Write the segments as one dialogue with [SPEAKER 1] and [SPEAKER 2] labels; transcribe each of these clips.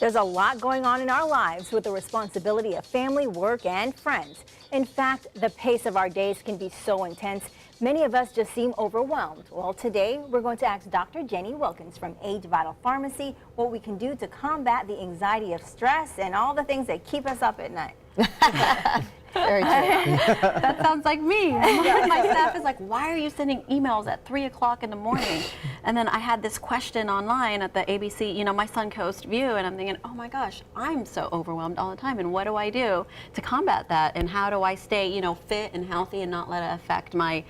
[SPEAKER 1] There's a lot going on in our lives with the responsibility of family, work, and friends. In fact, the pace of our days can be so intense, many of us just seem overwhelmed. Well, today we're going to ask Dr. Jenny Wilkins from Age Vital Pharmacy what we can do to combat the anxiety of stress and all the things that keep us up at night.
[SPEAKER 2] Very true. That sounds like me. My staff is like, why are you sending emails at 3 o'clock in the morning? And then I had this question online at the ABC, my Suncoast View, and I'm thinking, oh my gosh, I'm so overwhelmed all the time. And what do I do to combat that? And how do I stay, fit and healthy and not let it affect my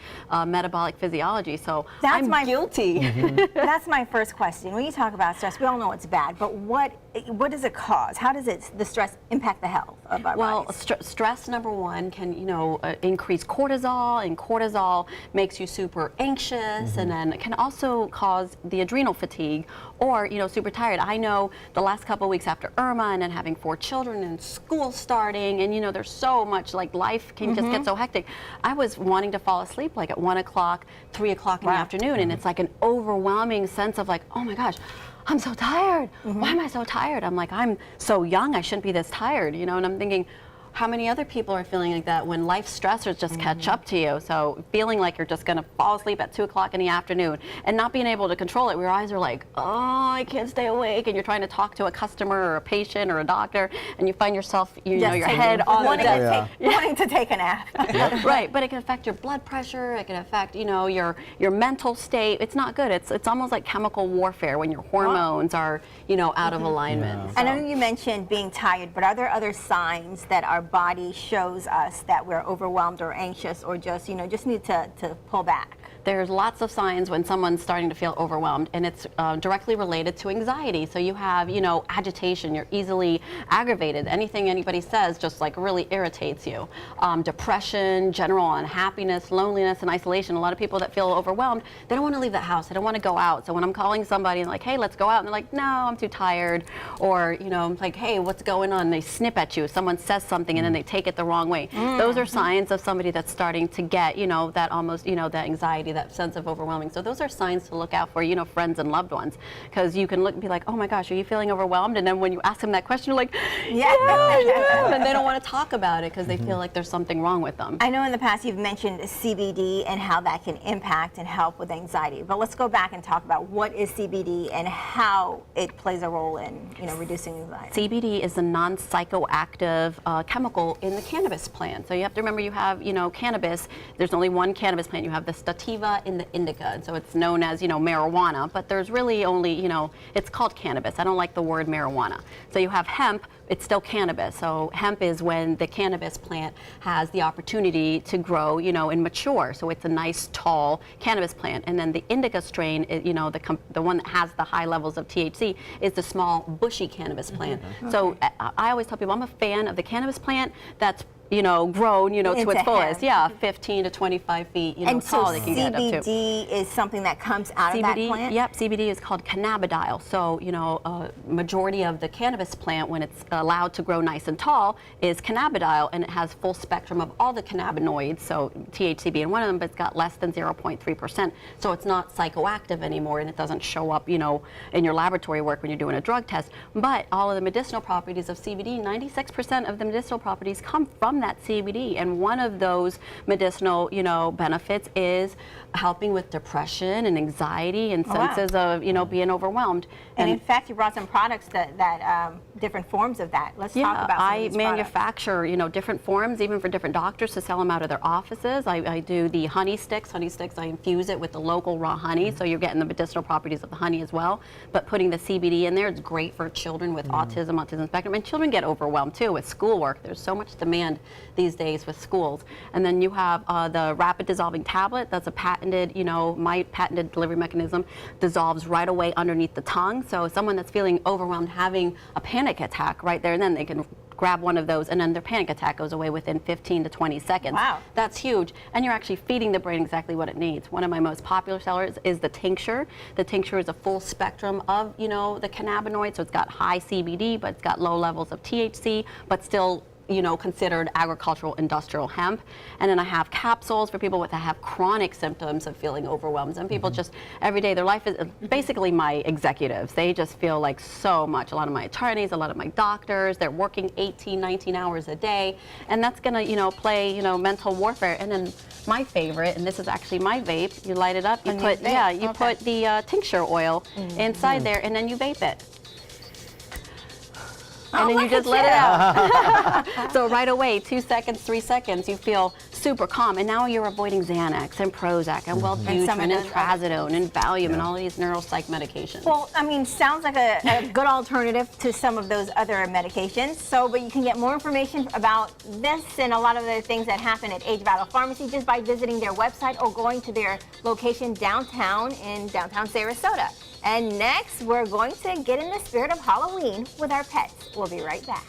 [SPEAKER 2] metabolic physiology? So I'm guilty.
[SPEAKER 1] That's my first question. When you talk about stress, we all know it's bad, but what does it cause? How does the stress impact the health of our bodies?
[SPEAKER 2] Stress, number one, can increase cortisol, and cortisol makes you super anxious, and then it can also cause the adrenal fatigue or super tired. I know the last couple of weeks after Irma and then having 4 children and school starting, and there's so much, like, life can just get so hectic. I was wanting to fall asleep like at 1 o'clock, 3 o'clock in the afternoon, and it's like an overwhelming sense of like, oh my gosh, I'm so tired. Why am I so tired? I'm like, I'm so young, I shouldn't be this tired, and I'm thinking, how many other people are feeling like that when life stressors just catch up to you? So feeling like you're just gonna fall asleep at 2 o'clock in the afternoon and not being able to control it, where your eyes are like, oh, I can't stay awake, and you're trying to talk to a customer or a patient or a doctor, and you find yourself, your head on
[SPEAKER 1] wanting to take a nap.
[SPEAKER 2] Right, but it can affect your blood pressure, it can affect, your mental state. It's not good. It's almost like chemical warfare when your hormones are, out of alignment.
[SPEAKER 1] So. I know you mentioned being tired, but are there other signs that our body shows us that we're overwhelmed or anxious, or just need to pull back?
[SPEAKER 2] There's lots of signs when someone's starting to feel overwhelmed, and it's directly related to anxiety. So you have, agitation, you're easily aggravated. Anything anybody says just like really irritates you. Depression, general unhappiness, loneliness, and isolation. A lot of people that feel overwhelmed, they don't want to leave the house, they don't want to go out. So when I'm calling somebody and like, hey, let's go out, and they're like, no, I'm too tired. Or, I'm like, hey, what's going on? And they snip at you. Someone says something and then they take it the wrong way. Those are signs of somebody that's starting to get, that almost, that anxiety, that sense of overwhelming. So those are signs to look out for, friends and loved ones, because you can look and be like, oh my gosh, are you feeling overwhelmed? And then when you ask them that question, you're like, yeah, and they don't want to talk about it because they feel like there's something wrong with them.
[SPEAKER 1] I know in the past you've mentioned CBD and how that can impact and help with anxiety, but let's go back and talk about what is CBD and how it plays a role in reducing anxiety.
[SPEAKER 2] CBD is a non-psychoactive chemical in the cannabis plant. So you have to remember, you have cannabis. There's only one cannabis plant. You have the sativa and the indica, and so it's known as marijuana, but there's really only it's called cannabis. I don't like the word marijuana. So you have hemp. It's still cannabis. So hemp is when the cannabis plant has the opportunity to grow, and mature. So it's a nice tall cannabis plant. And then the indica strain, the one that has the high levels of THC, is the small bushy cannabis plant. So I always tell people I'm a fan of the cannabis plant that's grown, to its fullest. Yeah, 15 to 25 feet,
[SPEAKER 1] and
[SPEAKER 2] tall.
[SPEAKER 1] So
[SPEAKER 2] they can get up to.
[SPEAKER 1] CBD is something that comes out of that plant?
[SPEAKER 2] Yep, CBD is called cannabidiol. So, a majority of the cannabis plant, when it's allowed to grow nice and tall, is cannabidiol, and it has full spectrum of all the cannabinoids, so THC being one of them, but it's got less than 0.3%. So it's not psychoactive anymore, and it doesn't show up, in your laboratory work when you're doing a drug test. But all of the medicinal properties of CBD, 96% of the medicinal properties come from that CBD, and one of those medicinal, benefits is helping with depression and anxiety and senses of, being overwhelmed.
[SPEAKER 1] And in fact, you brought some products that different forms of that. Let's talk about some of these
[SPEAKER 2] manufacture, different forms, even for different doctors to sell them out of their offices. I do the honey sticks. Honey sticks, I infuse it with the local raw honey, so you're getting the medicinal properties of the honey as well. But putting the CBD in there, it's great for children with autism spectrum, and children get overwhelmed too with schoolwork. There's so much demand these days with schools. And then you have the rapid dissolving tablet. That's a patented, my patented delivery mechanism dissolves right away underneath the tongue. So someone that's feeling overwhelmed, having a panic attack right there and then, they can grab one of those, and then their panic attack goes away within 15 to 20 seconds.
[SPEAKER 1] Wow.
[SPEAKER 2] That's huge. And you're actually feeding the brain exactly what it needs. One of my most popular sellers is the tincture. The tincture is a full spectrum of, the cannabinoids. So it's got high CBD, but it's got low levels of THC, but still considered agricultural industrial hemp. And then I have capsules for people that have chronic symptoms of feeling overwhelmed. Some people just every day, their life is basically my executives. They just feel like so much. A lot of my attorneys, a lot of my doctors, they're working 18, 19 hours a day. And that's going to, play, mental warfare. And then my favorite, and this is actually my vape, you light it up, you put, put the tincture oil inside there, and then you vape it. And then you just let it out. So right away, 2 seconds, 3 seconds, you feel super calm. And now you're avoiding Xanax and Prozac and Wellbutrin and Trazodone and Valium and all these neuropsych medications.
[SPEAKER 1] Well, I mean, sounds like a good alternative to some of those other medications. So, but you can get more information about this and a lot of the things that happen at Age Battle Pharmacy just by visiting their website or going to their location downtown in downtown Sarasota. And next, we're going to get in the spirit of Halloween with our pets. We'll be right back.